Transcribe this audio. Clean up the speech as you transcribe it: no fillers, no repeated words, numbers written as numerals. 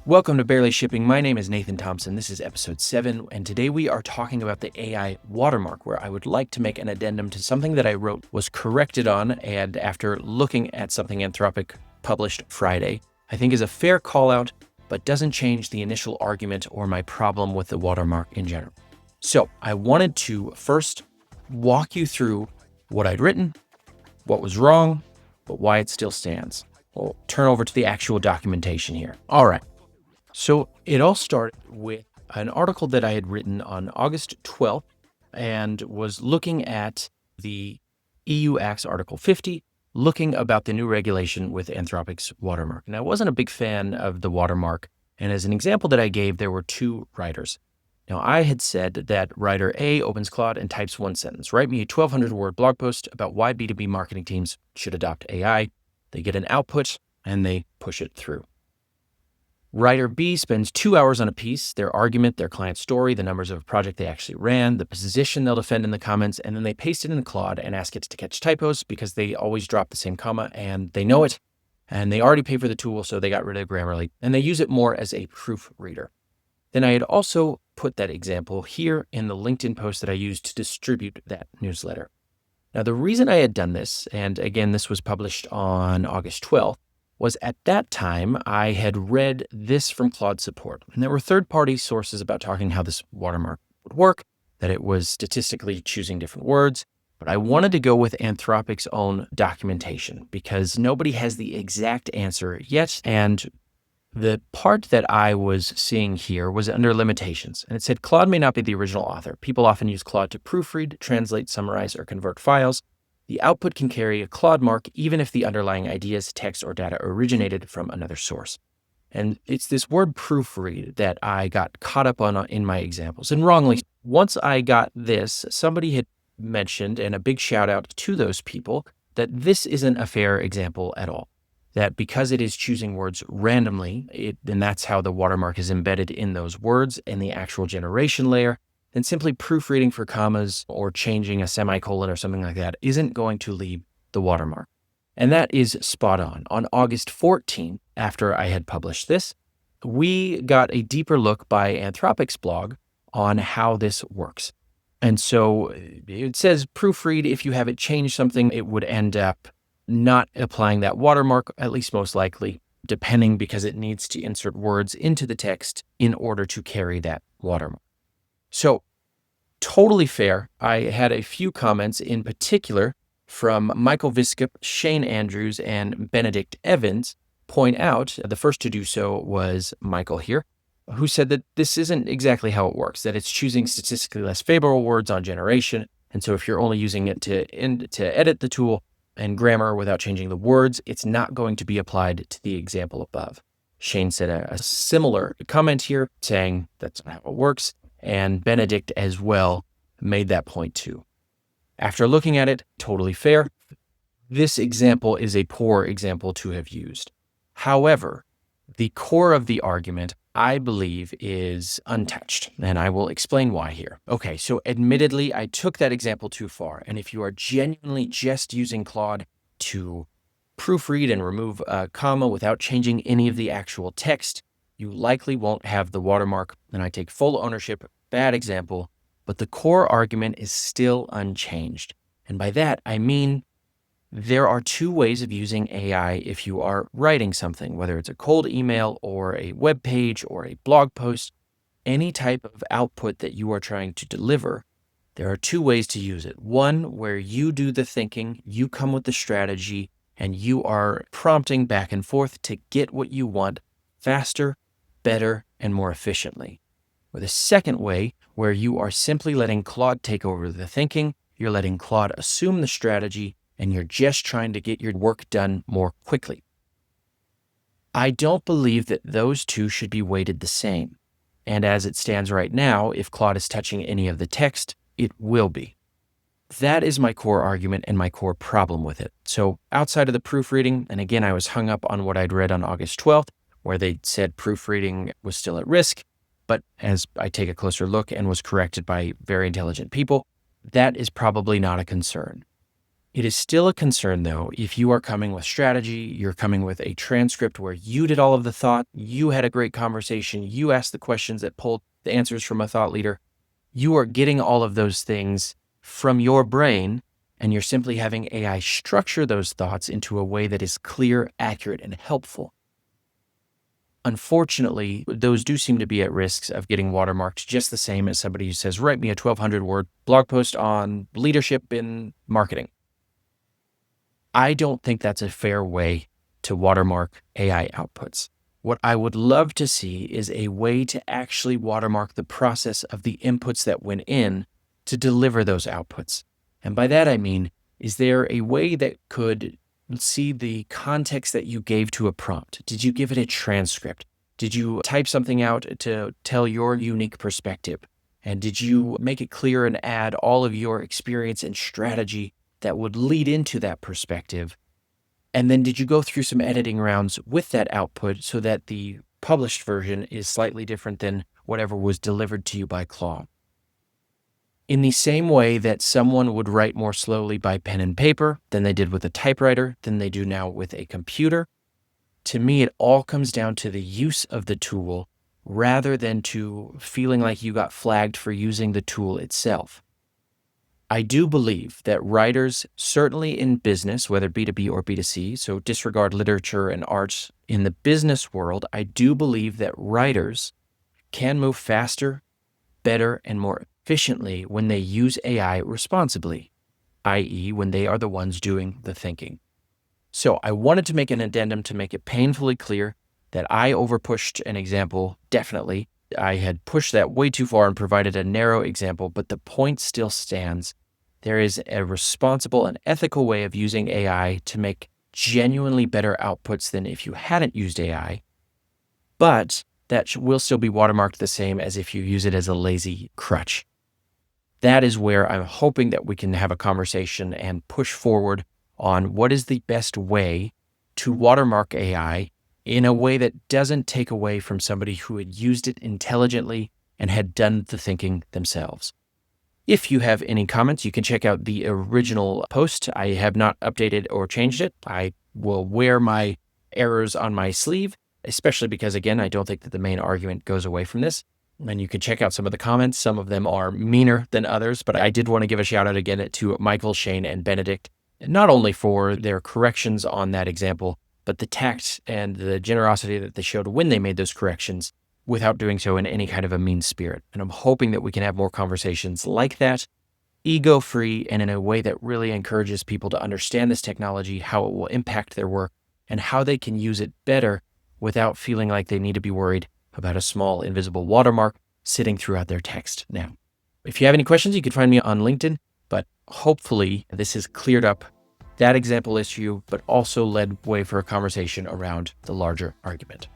Welcome to Barely Shipping. My name is Nathan Thompson. This is episode 7, and today we are talking about the AI watermark, where I would like to make an addendum to something that I wrote, was corrected on, and after looking at something Anthropic published Friday, I think is a fair call out, but doesn't change the initial argument or my problem with the watermark in general. So I wanted to first walk you through what I'd written, what was wrong, but why it still stands. We'll turn over to the actual documentation here. All right. So it all started with an article that I had written on August 12th and was looking at the EU Acts Article 50, looking about the new regulation with Anthropic's watermark. And I wasn't a big fan of the watermark. And as an example that I gave, there were two writers. Now, I had said that writer A opens Claude and types one sentence. Write me a 1,200-word blog post about why B2B marketing teams should adopt AI. They get an output and they push it through. Writer B spends 2 hours on a piece, their argument, their client story, the numbers of a project they actually ran, the position they'll defend in the comments, and then they paste it in Claude and ask it to catch typos because they always drop the same comma and they know it. And they already pay for the tool, so they got rid of Grammarly, and they use it more as a proofreader. Then I had also put that example here in the LinkedIn post that I used to distribute that newsletter. Now, the reason I had done this, and again, this was published on August 12th, was at that time, I had read this from Claude support. And there were third-party sources about talking how this watermark would work, that it was statistically choosing different words. But I wanted to go with Anthropic's own documentation because nobody has the exact answer yet. And the part that I was seeing here was under limitations. And it said, Claude may not be the original author. People often use Claude to proofread, translate, summarize, or convert files. The output can carry a Claude mark even if the underlying ideas, text, or data originated from another source. And it's this word proofread that I got caught up on in my examples, and wrongly. Once I got this, somebody had mentioned, and a big shout out to those people, that this isn't a fair example at all. That because it is choosing words randomly, and that's how the watermark is embedded in those words and the actual generation layer, then simply proofreading for commas or changing a semicolon or something like that isn't going to leave the watermark. And that is spot on. On August 14th, after I had published this, we got a deeper look by Anthropic's blog on how this works. And so it says proofread, if you have it change something, it would end up not applying that watermark, at least most likely, depending because it needs to insert words into the text in order to carry that watermark. So totally fair. I had a few comments in particular from Michael Viskup, Shane Andrews, and Benedict Evans point out, the first to do so was Michael here, who said that this isn't exactly how it works, that it's choosing statistically less favorable words on generation. And so if you're only using it to edit the tool and grammar without changing the words, it's not going to be applied to the example above. Shane said a similar comment here saying that's not how it works. And Benedict as well made that point too. After looking at it, totally fair. This example is a poor example to have used. However, the core of the argument, I believe, is untouched, and I will explain why here. Okay, so admittedly, I took that example too far, and if you are genuinely just using Claude to proofread and remove a comma without changing any of the actual text, you likely won't have the watermark, and I take full ownership. Bad example, but the core argument is still unchanged. And by that, I mean there are two ways of using AI if you are writing something, whether it's a cold email or a web page or a blog post, any type of output that you are trying to deliver. There are two ways to use it. One, where you do the thinking, you come with the strategy, and you are prompting back and forth to get what you want faster, better, and more efficiently. Or the second way, where you are simply letting Claude take over the thinking, you're letting Claude assume the strategy, and you're just trying to get your work done more quickly. I don't believe that those two should be weighted the same. And as it stands right now, if Claude is touching any of the text, it will be. That is my core argument and my core problem with it. So outside of the proofreading, and again, I was hung up on what I'd read on August 12th, where they said proofreading was still at risk. But as I take a closer look and was corrected by very intelligent people, that is probably not a concern. It is still a concern, though, if you are coming with strategy, you're coming with a transcript where you did all of the thought, you had a great conversation, you asked the questions that pulled the answers from a thought leader. You are getting all of those things from your brain, and you're simply having AI structure those thoughts into a way that is clear, accurate, and helpful. Unfortunately, those do seem to be at risk of getting watermarked just the same as somebody who says, write me a 1,200-word blog post on leadership in marketing. I don't think that's a fair way to watermark AI outputs. What I would love to see is a way to actually watermark the process of the inputs that went in to deliver those outputs. And by that I mean, is there a way that could see the context that you gave to a prompt? Did you give it a transcript? Did you type something out to tell your unique perspective? And did you make it clear and add all of your experience and strategy that would lead into that perspective? And then did you go through some editing rounds with that output so that the published version is slightly different than whatever was delivered to you by Claude? In the same way that someone would write more slowly by pen and paper than they did with a typewriter, than they do now with a computer, to me, it all comes down to the use of the tool rather than to feeling like you got flagged for using the tool itself. I do believe that writers, certainly in business, whether B2B or B2C, so disregard literature and arts, in the business world, I do believe that writers can move faster, better, and more efficiently when they use AI responsibly, i.e., when they are the ones doing the thinking. So I wanted to make an addendum to make it painfully clear that I overpushed an example, definitely. I had pushed that way too far and provided a narrow example, but the point still stands. There is a responsible and ethical way of using AI to make genuinely better outputs than if you hadn't used AI, but that will still be watermarked the same as if you use it as a lazy crutch. That is where I'm hoping that we can have a conversation and push forward on what is the best way to watermark AI in a way that doesn't take away from somebody who had used it intelligently and had done the thinking themselves. If you have any comments, you can check out the original post. I have not updated or changed it. I will wear my errors on my sleeve, especially because, again, I don't think that the main argument goes away from this. And you can check out some of the comments. Some of them are meaner than others, but I did want to give a shout out again to Michael, Shane, and Benedict, not only for their corrections on that example, but the tact and the generosity that they showed when they made those corrections without doing so in any kind of a mean spirit. And I'm hoping that we can have more conversations like that, ego-free, and in a way that really encourages people to understand this technology, how it will impact their work, and how they can use it better without feeling like they need to be worried about a small invisible watermark sitting throughout their text now. If you have any questions, you can find me on LinkedIn, but hopefully this has cleared up that example issue, but also led way for a conversation around the larger argument.